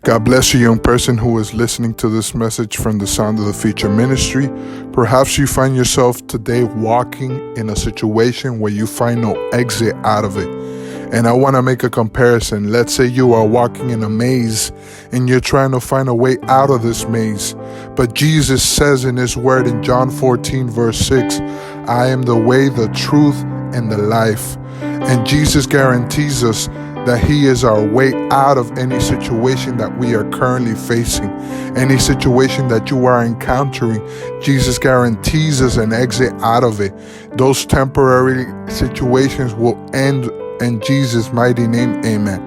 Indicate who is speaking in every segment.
Speaker 1: God bless you, young person who is listening to this message from the Sound of the Future Ministry. Perhaps you find yourself today walking in a situation where you find no exit out of it. And I want to make a comparison. Let's say you are walking in a maze and you're trying to find a way out of this maze. But Jesus says in his word in John 14 verse 6, I am the way, the truth, and the life. And Jesus guarantees us that he is our way out of any situation that we are currently facing. Any situation that you are encountering, Jesus guarantees us an exit out of it. Those temporary situations will end in Jesus' mighty name, amen.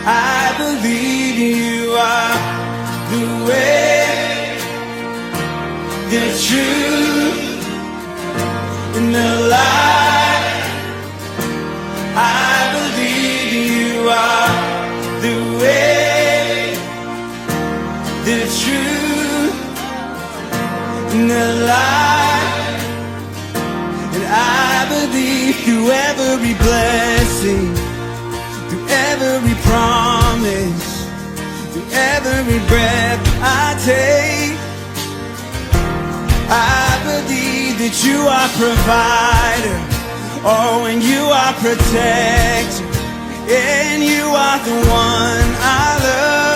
Speaker 2: I believe you are the way, the truth, and the life. I believe you are the way, the truth, and the life. And I believe through every blessing, through every promise, through every breath I take. I believe that you are provider, oh, and you are protector, and you are the one I love.